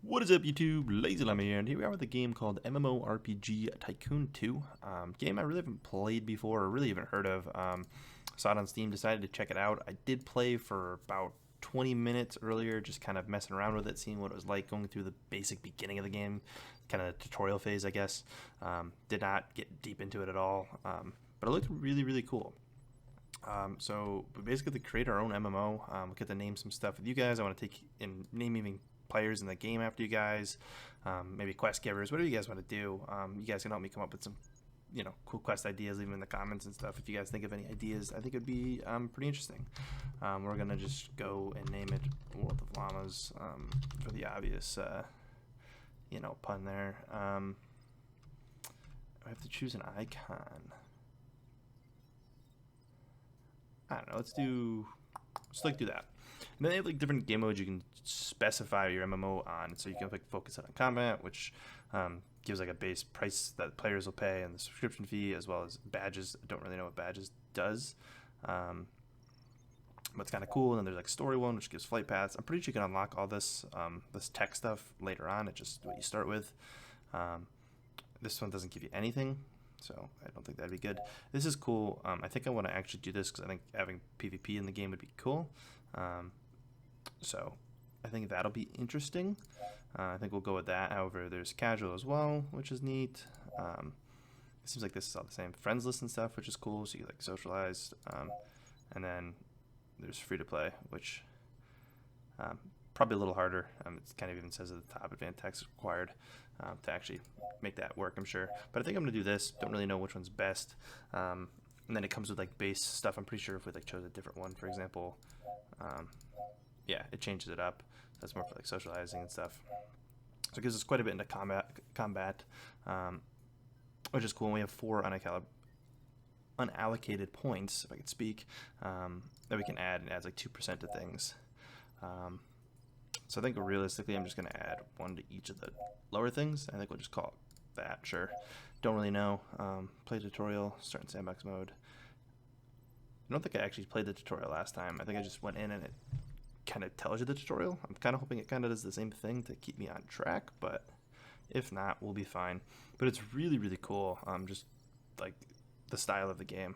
What is up, YouTube? LazeeLlama here, and here we are with a game called MMORPG Tycoon 2. Game I really haven't played before, or really haven't heard of. Saw it on Steam, decided to check it out. I did play for about 20 minutes earlier, just kind of messing around with it, seeing what it was like, going through the basic beginning of the game, kind of tutorial phase, I guess. Did not get deep into it at all, but it looked really, really cool. So we basically create our own MMO. We get to name some stuff with you guys. I want to take and name even players in the game after you guys, maybe quest givers, whatever you guys want to do. You guys can help me come up with some, cool quest ideas, leave them in the comments and stuff. If you guys think of any ideas, I think it would be pretty interesting. We're gonna just go and name it World of Llamas for the obvious, pun there. I have to choose an icon. I don't know. Let's do that. And then they have like different game modes you can specify your MMO on. So you can like focus it on combat, which gives like a base price that players will pay, and the subscription fee, as well as badges. I don't really know what badges does, but it's kind of cool. And then there's like story one, which gives flight paths. I'm pretty sure you can unlock all this this tech stuff later on. It's just what you start with. This one doesn't give you anything, so I don't think that'd be good. This is cool. I think I want to actually do this because I think having PvP in the game would be cool. So I think that'll be interesting. I think we'll go with that. However, there's casual as well, which is neat. It seems like this is all the same. Friends list and stuff, which is cool, so you can like socialize. And then there's free to play, which probably a little harder. It kind of even says at the top, advanced tax required to actually make that work, I'm sure. But I think I'm gonna do this. Don't really know which one's best. And then it comes with like base stuff. I'm pretty sure if we like chose a different one, for example, yeah, it changes it up. That's more for like socializing and stuff. So it gives us quite a bit into combat, which is cool. And we have 4 unallocated points, if I could speak, that we can add, and adds like 2% to things. So I think realistically, I'm just going to add 1 to each of the lower things. I think we'll just call it that, sure. Don't really know. Play tutorial, start in sandbox mode. I don't think I actually played the tutorial last time. I think I just went in and it kind of tells you the tutorial. I'm kind of hoping it kind of does the same thing to keep me on track, but if not, we'll be fine. But it's really, really cool. Just like the style of the game.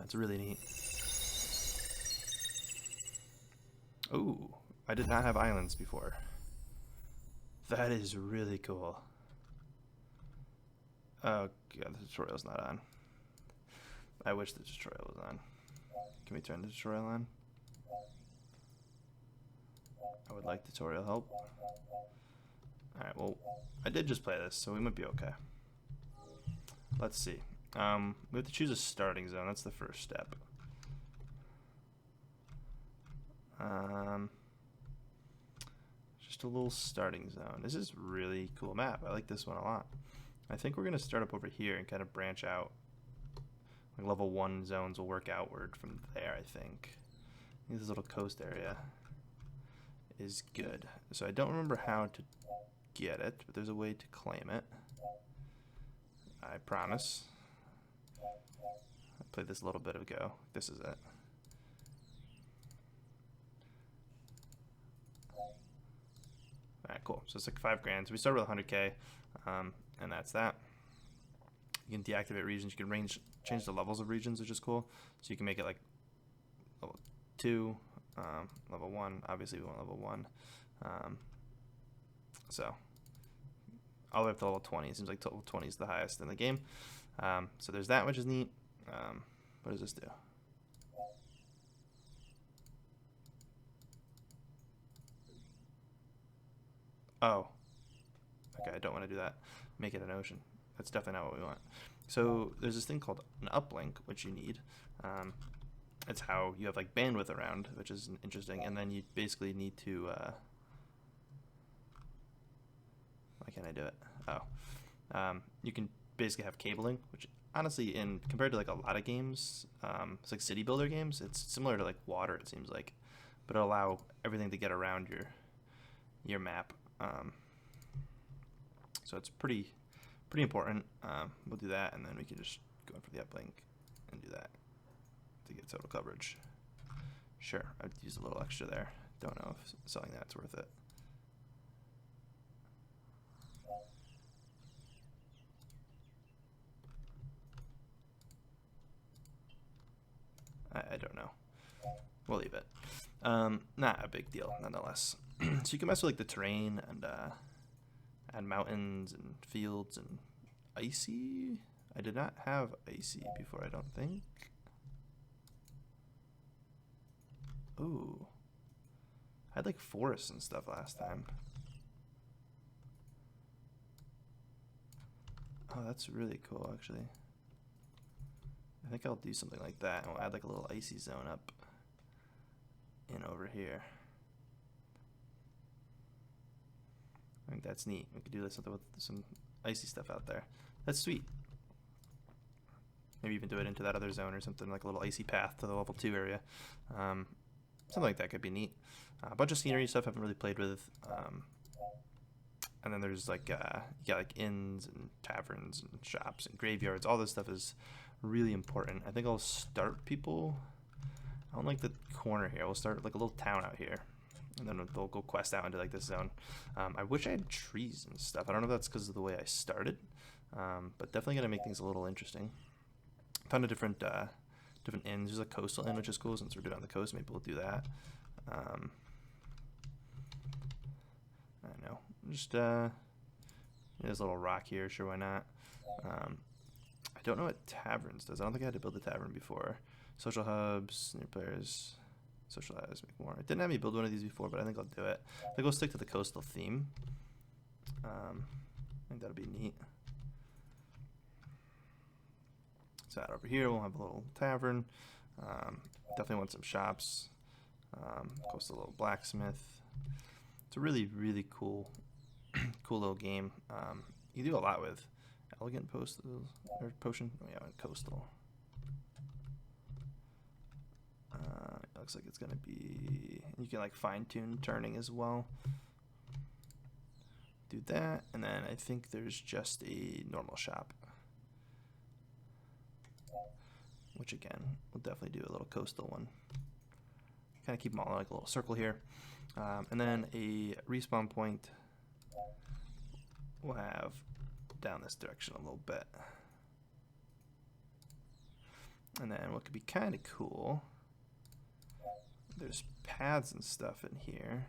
It's really neat. Oh, I did not have islands before. That is really cool. Oh god, the tutorial's not on. I wish the tutorial was on. Can we turn the tutorial on? I would like tutorial help. Alright, well, I did just play this, so we might be okay. Let's see. We have to choose a starting zone. That's the first step. Just a little starting zone. This is really cool map. I like this one a lot. I think we're going to start up over here and kind of branch out. Like level 1 zones will work outward from there, I think. This little coast area is good. So I don't remember how to get it, but there's a way to claim it. I promise. I played this a little bit ago. This is it. Alright, cool. So it's like 5 grand. So we start with 100k, and that's that. You can deactivate regions. You can change the levels of regions, which is cool. So you can make it like level 2, level 1. Obviously, we want level 1. So all the way up to level 20. It seems like level 20 is the highest in the game. So there's that, which is neat. What does this do? Oh, okay. I don't want to do that. Make it an ocean. That's definitely not what we want. So there's this thing called an uplink, which you need. It's how you have like bandwidth around, which is interesting. And then you basically need to. Why can't I do it? Oh, you can basically have cabling, which honestly, compared to like a lot of games, it's like city builder games. It's similar to like water, it seems like, but it'll allow everything to get around your map. So it's pretty important. We'll do that, and then we can just go in for the uplink and do that to get total coverage. Sure, I'd use a little extra there. Don't know if selling that's worth it. I don't know. We'll leave it. Not a big deal, nonetheless. So you can mess with like the terrain and add mountains and fields and icy. I did not have icy before, I don't think. Ooh. I had like forests and stuff last time. Oh, that's really cool, actually. I think I'll do something like that. I'll add like a little icy zone up in over here. I think that's neat. We could do something with some icy stuff out there. That's sweet. Maybe even do it into that other zone or something, like a little icy path to the level 2 area. Something like that could be neat. A bunch of scenery stuff I haven't really played with. And then there's like, you got like inns and taverns and shops and graveyards. All this stuff is really important. I think I'll start people. I don't like the corner here. We'll start like a little town out here. And then they'll go quest out into like this zone. I wish I had trees and stuff. I don't know if that's because of the way I started. But definitely going to make things a little interesting. Found a different inns. There's a coastal inn, which is cool since we're doing on the coast. Maybe we'll do that. I don't know. Just there's a little rock here. Sure, why not? I don't know what taverns does. I don't think I had to build a tavern before. Social hubs, new players, socialize, make more. It didn't have me build one of these before, but I think I'll do it. I think we'll stick to the coastal theme. I think that'll be neat. So out over here, we'll have a little tavern. Definitely want some shops. Coastal little blacksmith. It's a really, really cool, cool little game. You do a lot with elegant potion. Oh yeah, coastal. It looks like it's gonna be. You can like fine tune turning as well. Do that, and then I think there's just a normal shop. Which again, we'll definitely do a little coastal one. Kind of keep them all like a little circle here. And then a respawn point we'll have down this direction a little bit. And then what could be kind of cool, there's paths and stuff in here.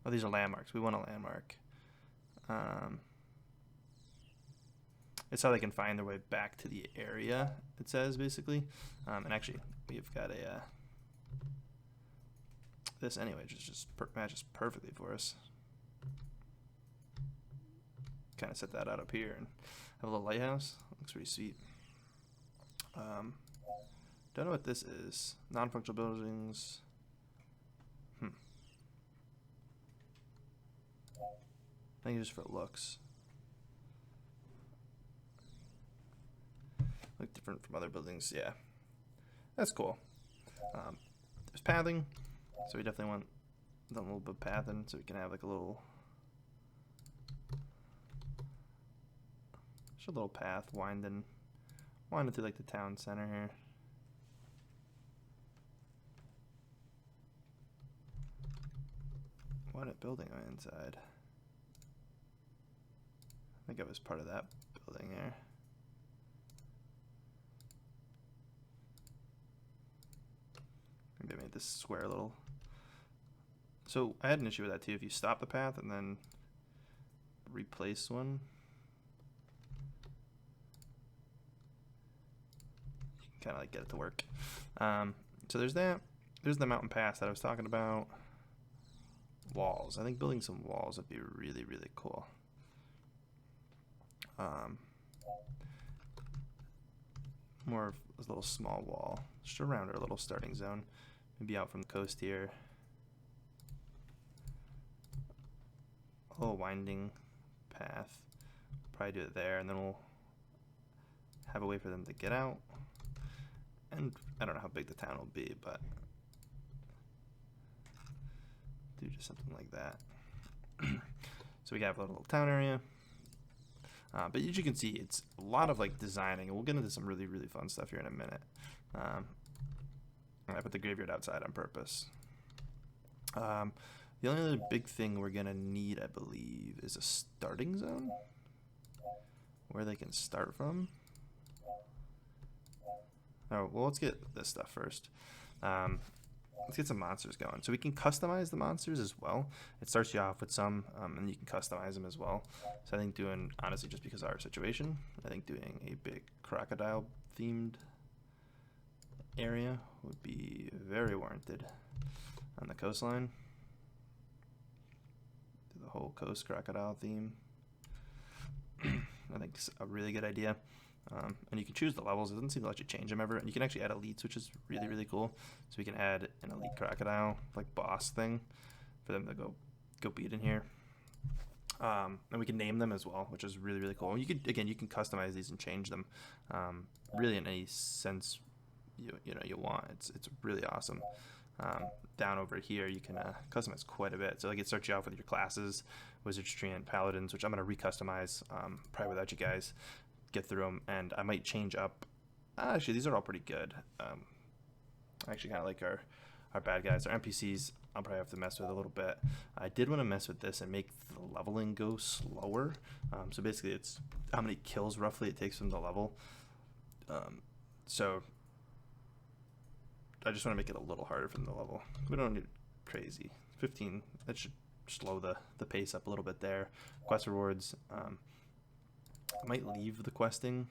Oh, these are landmarks. We want a landmark. It's how they can find their way back to the area, it says, basically. And actually, we've got a... this anyway just matches perfectly for us. Kind of set that out up here and have a little lighthouse. Looks pretty sweet. Don't know what this is. Non-functional buildings. I think it's just for looks. Look different from other buildings. Yeah, that's cool. There's pathing. So we definitely want a little bit of pathing so we can have like a little, just a little path winding through like the town center here. What building am I inside? I think I was part of that building there. Maybe I made this square a little. So I had an issue with that too. If you stop the path and then replace one, you can kind of like get it to work. So there's that. There's the mountain pass that I was talking about. Walls. I think building some walls would be really, really cool. More of a little small wall just around our little starting zone. Maybe out from the coast here. A little winding path. Probably do it there, and then we'll have a way for them to get out. And I don't know how big the town will be, but do just something like that. So we have a little town area. But as you can see, it's a lot of like designing, and we'll get into some really, really fun stuff here in a minute. I put the graveyard outside on purpose. The only other big thing we're gonna need, I believe, is a starting zone where they can start from. Oh, well, let's get this stuff first. Let's get some monsters going. So we can customize the monsters as well. It starts you off with some, and you can customize them as well. So I think doing, honestly, just because of our situation, I think doing a big crocodile-themed area would be very warranted on the coastline. Do the whole coast crocodile theme. I think it's a really good idea. And you can choose the levels. It doesn't seem to let you change them ever. And you can actually add elites, which is really, really cool. So we can add an elite crocodile, like boss thing, for them to go beat in here. And we can name them as well, which is really, really cool. You could, again, you can customize these and change them, really in any sense you want. It's really awesome. Down over here, you can customize quite a bit. So like it starts you off with your classes, wizards, treant, paladins, which I'm gonna recustomize probably without you guys. Get through them, and I might change up. Actually, these are all pretty good. I actually kind of like our bad guys. Our NPCs, I'll probably have to mess with a little bit. I did want to mess with this and make the leveling go slower. So basically, it's how many kills roughly it takes them to level. So I just want to make it a little harder for them to level. We don't need crazy. 15. That should slow the pace up a little bit there. Quest rewards. I might leave the questing.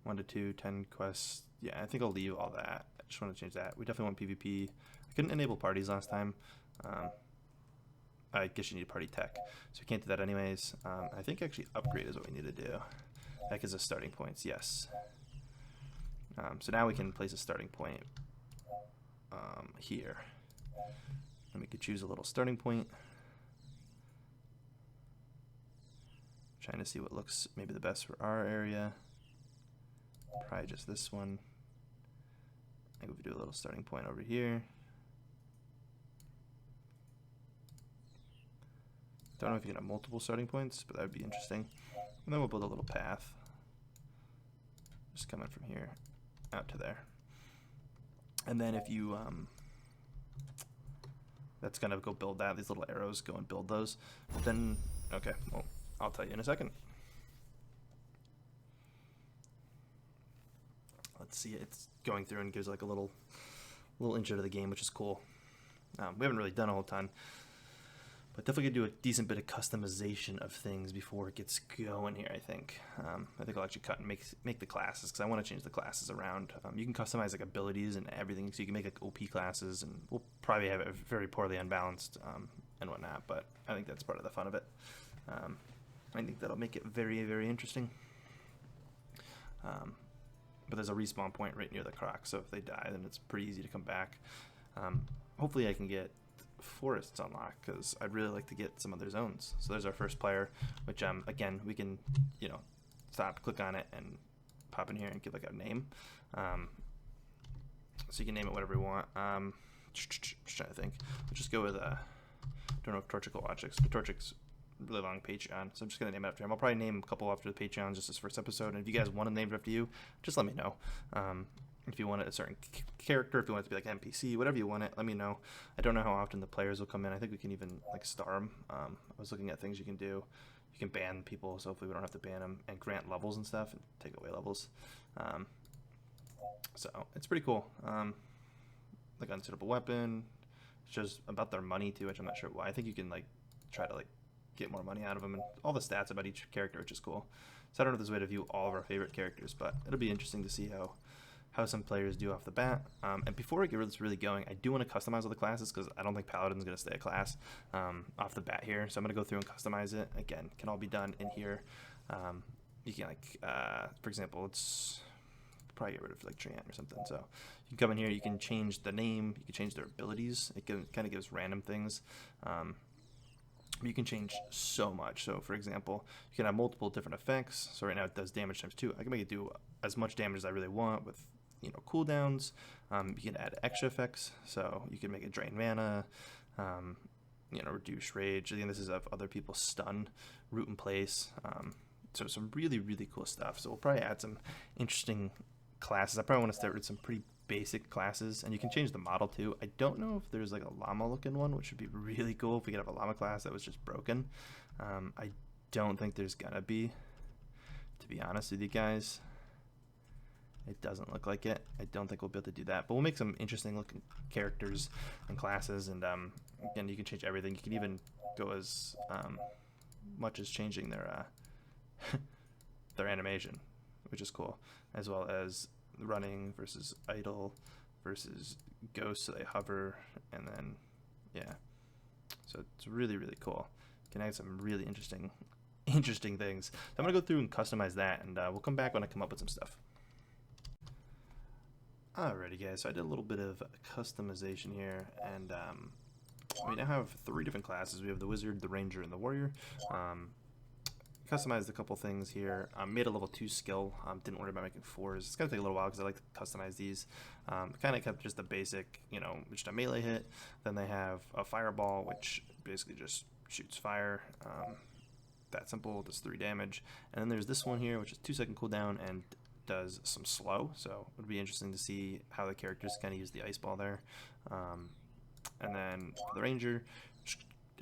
1 to 2, 10 quests. Yeah, I think I'll leave all that. I just want to change that. We definitely want PvP. I couldn't enable parties last time. I guess you need party tech, so we can't do that anyways. I think actually upgrade is what we need to do. That gives us starting points, yes. So now we can place a starting point here. And we could choose a little starting point. Trying to see what looks maybe the best for our area. Probably just this one. I think we could do a little starting point over here. Don't know if you can have multiple starting points, but that would be interesting. And then we'll build a little path. Just coming from here out to there. And then if you, that's gonna go build that. These little arrows go and build those. But then, okay, well, I'll tell you in a second. Let's see, it's going through and gives like a little intro to the game, which is cool. We haven't really done a whole ton, but definitely gonna do a decent bit of customization of things before it gets going here. I think I'll actually cut and make the classes, because I want to change the classes around. You can customize like abilities and everything, so you can make like OP classes, and we'll probably have it very poorly unbalanced and whatnot. But I think that's part of the fun of it. I think that'll make it very, very interesting. But there's a respawn point right near the croc, so if they die, then it's pretty easy to come back. Hopefully I can get forests unlocked, because I'd really like to get some other zones. So there's our first player, which again, we can stop, click on it, and pop in here and give like a name. So you can name it whatever you want. Just trying to think. Let's just go with don't know if Torchic will watch this, but Torchic's really long Patreon, so I'm just gonna name it after him. I'll probably name a couple after the Patreon, just this first episode. And if you guys want to name it after you, just let me know. If you want a certain character, if you want it to be like NPC, whatever you want it, let me know. I don't know how often the players will come in. I think we can even like star them. I was looking at things you can do. You can ban people, so hopefully we don't have to ban them, and grant levels and stuff, and take away levels. So it's pretty cool. Like unsuitable weapon. It's just about their money too, which I'm not sure why. I think you can like try to like get more money out of them, and all the stats about each character, which is cool. So I don't know if there's a way to view all of our favorite characters, but it'll be interesting to see how some players do off the bat. And before we get this really going, I do want to customize all the classes, because I don't think Paladin's going to stay a class off the bat here. So I'm going to go through and customize it. Again, can all be done in here. You can like, for example, let's probably get rid of like Treant or something. So you can come in here, you can change the name, you can change their abilities. It kind of gives random things. You can change so much. So for example, you can have multiple different effects. So right now it does damage times 2. I can make it do as much damage as I really want with cooldowns. You can add extra effects, so you can make it drain mana, reduce rage. Again, this is of other people's stun, root in place. So some really, really cool stuff. So we'll probably add some interesting classes. I probably want to start with some pretty basic classes, and you can change the model too. I don't know if there's like a llama looking one, which would be really cool if we could have a llama class that was just broken. I don't think there's gonna be, to be honest with you guys. It doesn't look like it. I don't think we'll be able to do that, but we'll make some interesting looking characters and classes, and again, you can change everything. You can even go as much as changing their their animation, which is cool, as well as running versus idle versus ghost, so they hover, and then yeah, so it's really cool. You can add some really interesting things. So I'm gonna go through and customize that, and we'll come back when I come up with some stuff. Alrighty guys, so I did a little bit of customization here, and we now have 3 different classes. We have the wizard, the ranger, and the warrior. Customized a couple things here. Made a level 2 skill. Didn't worry about making 4s. It's gonna take a little while because I like to customize these. Kind of kept just the basic, you know, just a melee hit. Then they have a fireball, which basically just shoots fire. That simple, does 3 damage. And then there's this one here, which is 2-second cooldown and does some slow. So it would be interesting to see how the characters kind of use the ice ball there. And then for the ranger,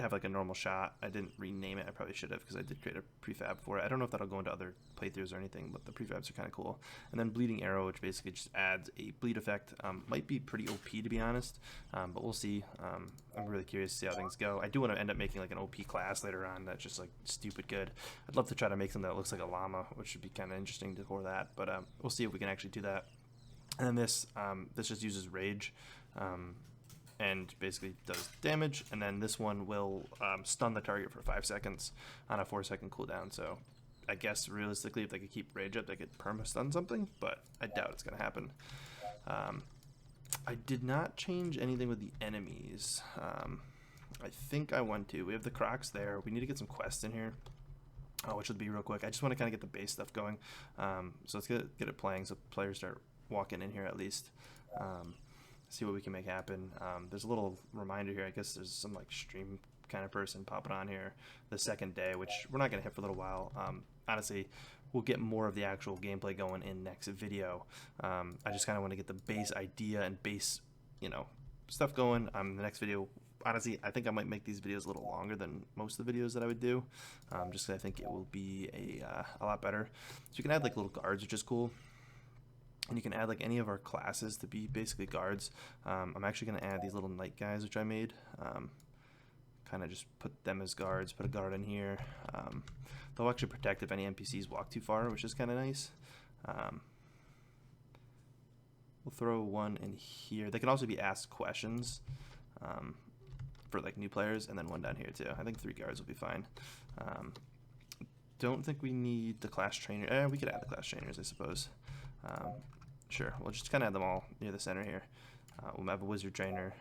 have like a normal shot. I didn't rename it. I probably should have, because I did create a prefab for it. I don't know if that'll go into other playthroughs or anything, but the prefabs are kind of cool. And then bleeding arrow, which basically just adds a bleed effect. Might be pretty OP, to be honest, but we'll see. I'm really curious to see how things go. I do want to end up making like an OP class later on that's just like stupid good. I'd love to try to make something that looks like a llama, which would be kind of interesting to for that, but we'll see if we can actually do that. And then this just uses rage. And basically does damage, and then this one will stun the target for 5 seconds on a 4-second cooldown. So I guess realistically, if they could keep rage up, they could perma stun something, but I doubt it's gonna happen. I did not change anything with the enemies. I think I want to. We have the crocs there. We need to get some quests in here, which would be real quick. I just want to kind of get the base stuff going. So let's get it playing so players start walking in here at least. See what we can make happen. There's a little reminder here. I guess there's some like stream kind of person popping on here the second day, which we're not going to hit for a little while. Honestly, we'll get more of the actual gameplay going in next video. I just kind of want to get the base idea and base, you know, stuff going. The next video, honestly, I think I might make these videos a little longer than most of the videos that I would do, just because I think it will be a lot better. So you can add like little guards, which is cool. And you can add like any of our classes to be basically guards. I'm actually going to add these little knight guys, which I made. Kind of just put them as guards, put a guard in here. They'll actually protect if any NPCs walk too far, which is kind of nice. We'll throw one in here. They can also be asked questions for like new players, and then one down here too. I think 3 guards will be fine. Don't think we need the class trainer. We could add the class trainers, I suppose. Sure, we'll just kind of add them all near the center here. We'll have a wizard trainer,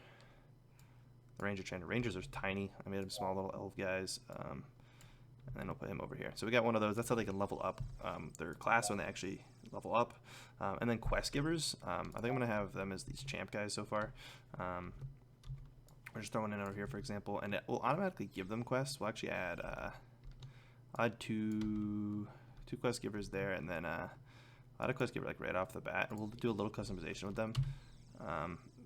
the ranger trainer. Rangers are tiny. I made them small little elf guys, and then we'll put him over here. So we got one of those. That's how they can level up their class when they actually level up. And then quest givers. I think I'm going to have them as these champ guys so far. We're just throwing in over here, for example, and it will automatically give them quests. We'll actually add two quest givers there, and then a quest giver like right off the bat, and we'll do a little customization with them,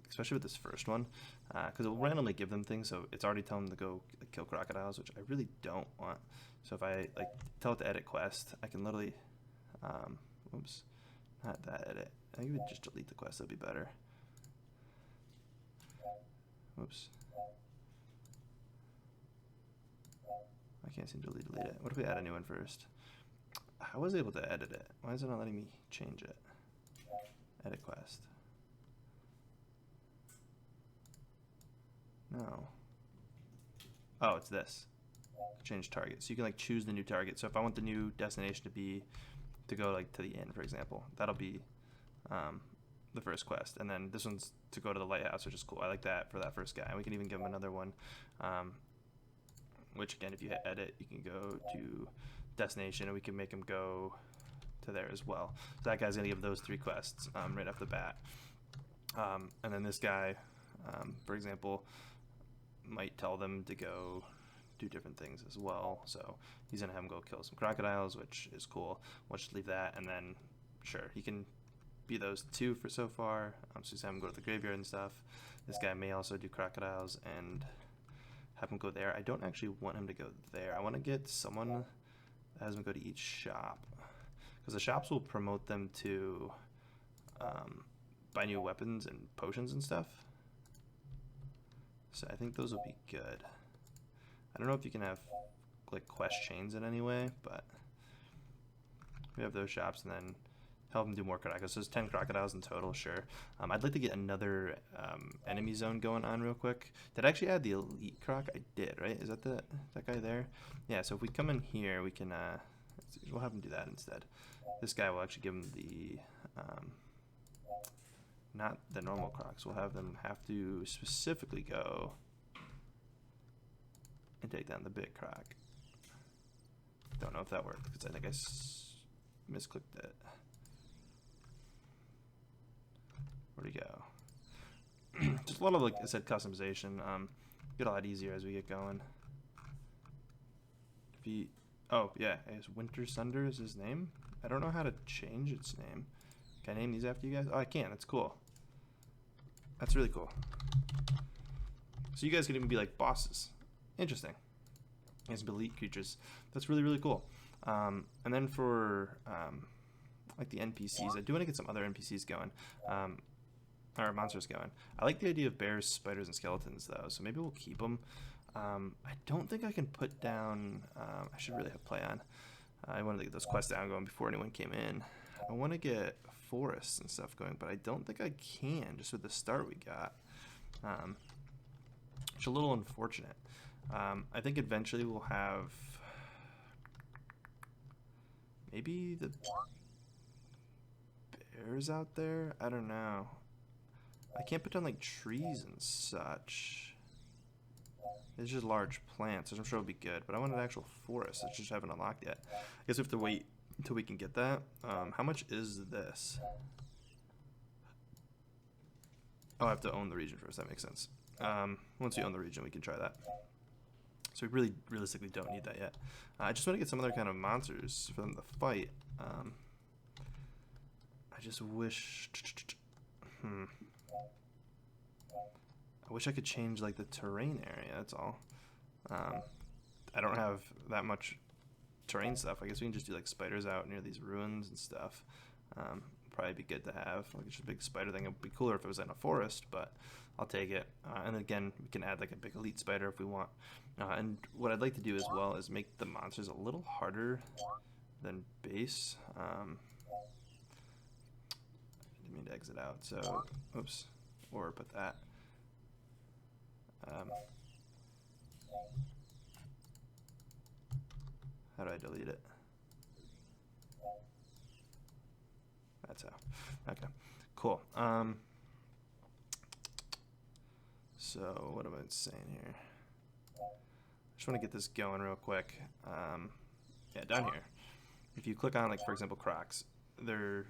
especially with this first one, because it will randomly give them things. So it's already telling them to go like, kill crocodiles, which I really don't want. So if I like tell it to edit quest, I can literally, oops, not that edit. I think we would just delete the quest. That'd be better. Oops. I can't seem to delete it. What if we add a new one first? I was able to edit it. Why is it not letting me change it? Edit quest. No. Oh, it's this. Change target. So you can like choose the new target. So if I want the new destination to go like to the inn, for example, that'll be the first quest. And then this one's to go to the lighthouse, which is cool. I like that for that first guy. And we can even give him another one. Which again, if you hit edit, you can go to destination, and we can make him go to there as well. So that guy's gonna give those 3 quests right off the bat. And then this guy, for example, might tell them to go do different things as well. So he's gonna have him go kill some crocodiles, which is cool. We'll just leave that, and then sure, he can be those two for so far. So just have him go to the graveyard and stuff. This guy may also do crocodiles and have him go there. I don't actually want him to go there. I want to get someone that has him go to each shop, because the shops will promote them to buy new weapons and potions and stuff. So I think those will be good. I don't know if you can have like quest chains in any way, but we have those shops, and then help them do more crocodiles. So there's 10 crocodiles in total, sure. I'd like to get another enemy zone going on real quick. Did I actually add the elite croc? I did, right? Is that that guy there? Yeah, so if we come in here, we can, we'll have him do that instead. This guy will actually give him the, not the normal crocs. We'll have them have to specifically go and take down the big croc. Don't know if that worked, because I think I misclicked it. Where'd he go? Just a lot of, like I said, customization. Get a lot easier as we get going. If he, oh yeah, I guess Winter Sunder is his name. I don't know how to change its name. Can I name these after you guys? Oh, I can. That's cool. That's really cool. So you guys can even be like bosses. Interesting. You guys can be elite creatures. That's really, really cool. And then for like the NPCs, I do want to get some other NPCs going. Or monsters going. I like the idea of bears, spiders, and skeletons though, so maybe we'll keep them. I don't think I can put down, I should really have play on. I wanted to get those quests down going before anyone came in. I want to get forests and stuff going, but I don't think I can, just with the start we got. It's a little unfortunate. I think eventually we'll have maybe the bears out there? I don't know. I can't put down like trees and such. It's just large plants, which I'm sure will be good, but I want an actual forest. I just haven't unlocked yet. I guess we have to wait until we can get that. How much is this? Oh, I have to own the region first. That makes sense. Once we own the region, we can try that. So we really, realistically don't need that yet. I just want to get some other kind of monsters for them to fight. I just wish... I wish I could change like the terrain area, that's all. I don't have that much terrain stuff. I guess we can just do like spiders out near these ruins and stuff. Probably be good to have. Like it's just a big spider thing. It would be cooler if it was in a forest, but I'll take it. And again, we can add like a big elite spider if we want. And what I'd like to do as well is make the monsters a little harder than base. I didn't mean to exit out, so oops. Or put that. How do I delete it? That's how. Okay, cool. So what am I saying here? I just want to get this going real quick. Yeah, down here. If you click on, like, for example, Crocs, their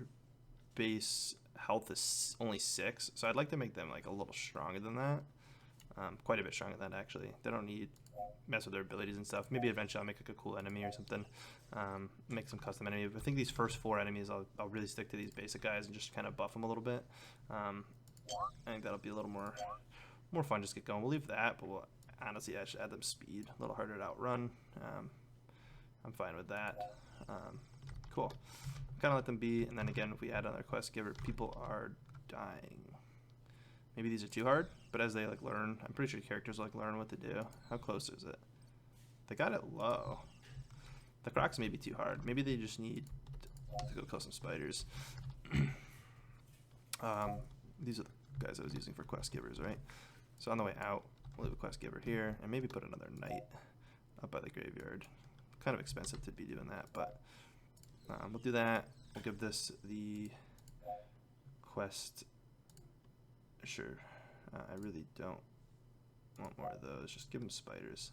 base health is only 6, so I'd like to make them like a little stronger than that. Quite a bit stronger than that, actually. They don't need mess with their abilities and stuff. Maybe eventually I'll make like a cool enemy or something. Make some custom enemy. But I think these first 4 enemies, I'll really stick to these basic guys and just kind of buff them a little bit. I think that'll be a little more fun. Just get going. We'll leave that, but we'll honestly I should add them speed, a little harder to outrun. I'm fine with that. Cool. Kind of let them be, and then again, if we add another quest giver, people are dying. Maybe these are too hard, but as they like learn, I'm pretty sure characters like learn what to do. How close is it? They got it low. The Crocs may be too hard. Maybe they just need to go kill some spiders. These are the guys I was using for quest givers, right? So on the way out, we'll leave a quest giver here, and maybe put another knight up by the graveyard. Kind of expensive to be doing that, but we'll do that. We'll give this the quest. Sure. I really don't want more of those. Just give them spiders.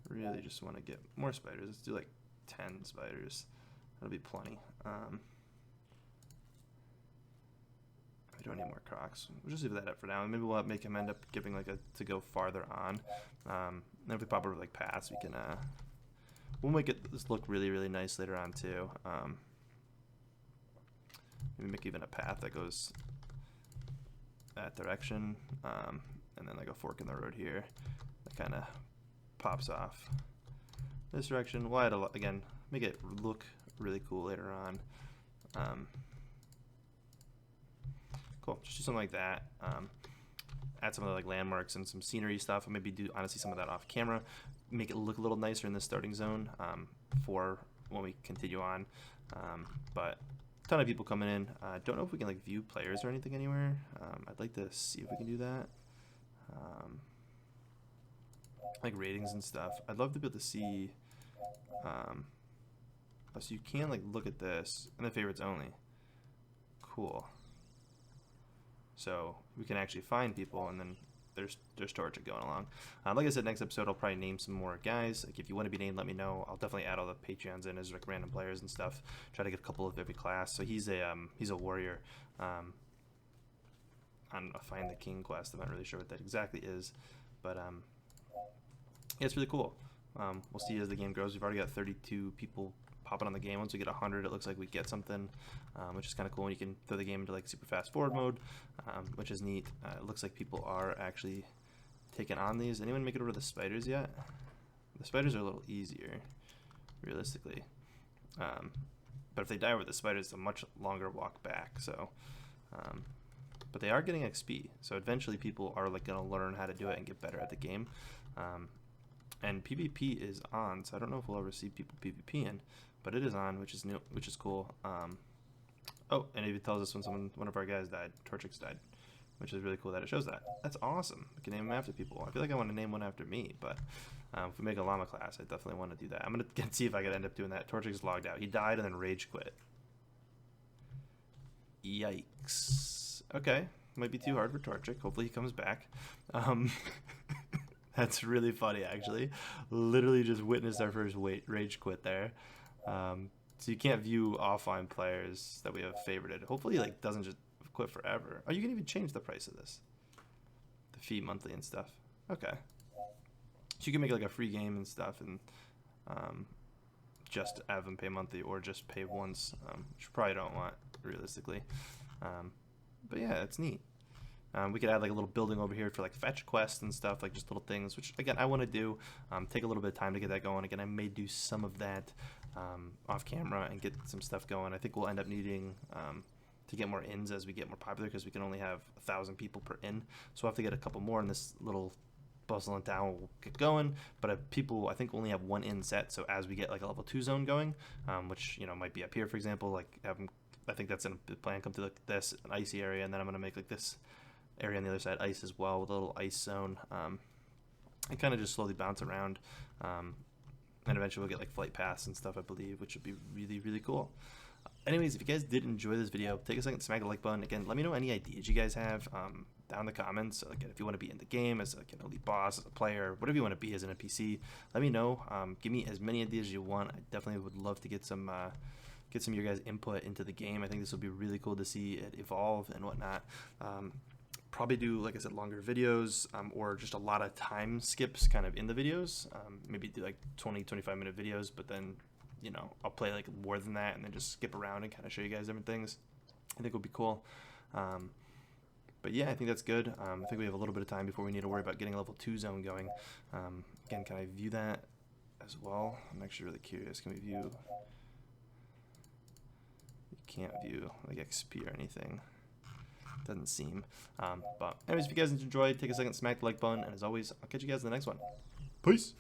Really just want to get more spiders. Let's do like 10 spiders. That'll be plenty. I don't need more Crocs. We'll just leave that up for now. Maybe we'll make him end up giving like a to go farther on. Then if we pop over like paths, we can we'll make this look really, really nice later on too. Maybe make even a path that goes that direction, and then like a fork in the road here that kind of pops off this direction. We'll add again, make it look really cool later on. Cool, just do something like that. Add some of the like landmarks and some scenery stuff, and maybe do honestly some of that off camera. Make it look a little nicer in the starting zone for when we continue on. But a ton of people coming in. Don't know if we can like view players or anything anywhere. I'd like to see if we can do that. Like ratings and stuff. I'd love to be able to see. So you can like look at this and the favorites only. Cool. So we can actually find people, and then there's torture going along. Like I said, next episode I'll probably name some more guys. Like if you want to be named, let me know. I'll definitely add all the Patreons in as like random players and stuff. Try to get a couple of every class. So he's a warrior on a Find the King quest. I'm not really sure what that exactly is, but yeah, it's really cool. We'll see as the game grows. We've already got 32 people popping on the game. Once we get 100, it looks like we get something, which is kind of cool. And you can throw the game into like super fast forward mode, which is neat. It looks like people are actually taking on these. Anyone make it over to the spiders yet? The spiders are a little easier, realistically. But if they die over the spiders, it's a much longer walk back. So, but they are getting XP. So eventually, people are like gonna learn how to do it and get better at the game. And PvP is on, so I don't know if we'll ever see people PvP in, but it is on, which is new, which is cool. Oh, and it even tells us when one of our guys died, Torchix died, which is really cool that it shows that. That's awesome. We can name them after people. I feel like I want to name one after me, but if we make a llama class, I definitely want to do that. I'm gonna see if I can end up doing that. Torchix logged out. He died and then rage quit. Yikes. Okay, might be too hard for Torchix. Hopefully he comes back. That's really funny, actually. Literally just witnessed our first rage quit there. So you can't view offline players that we have favorited. Hopefully, like doesn't just quit forever. Oh, you can even change the price of this, the fee monthly and stuff. Okay, so you can make like a free game and stuff, and just have them pay monthly or just pay once, which you probably don't want realistically. But yeah, it's neat. We could add like a little building over here for like fetch quests and stuff, like just little things, which again I want to do. Take a little bit of time to get that going. Again, I may do some of that off camera and get some stuff going. I think we'll end up needing to get more ins as we get more popular, because we can only have 1,000 people per in. So we'll have to get a couple more in this little bustling town. We'll get going, but people I think only have one in set. So as we get like a level 2 zone going, which might be up here, for example, like I think that's in the plan. Come to this an icy area, and then I'm gonna make like this area on the other side ice as well, with a little ice zone, and kind of just slowly bounce around, and eventually we'll get like flight paths and stuff, I believe, which would be really, really cool. Anyways, if you guys did enjoy this video, take a second to smack the like button. Again, let me know any ideas you guys have down in the comments. Again, if you want to be in the game as like an elite boss, as a player, whatever you want to be as an NPC, let me know. Give me as many ideas as you want. I definitely would love to get some of your guys' input into the game. I think this will be really cool to see it evolve and whatnot. Probably do, like I said, longer videos, or just a lot of time skips kind of in the videos. Maybe do like 20-25 minute videos, but then I'll play like more than that and then just skip around and kind of show you guys different things. I think would be cool. But yeah, I think that's good. I think we have a little bit of time before we need to worry about getting a level 2 zone going. Again, can I view that as well? I'm actually really curious. Can we view? You can't view like XP or anything. Doesn't seem. But anyways, if you guys enjoyed, take a second, smack the like button, and as always, I'll catch you guys in the next one. Peace.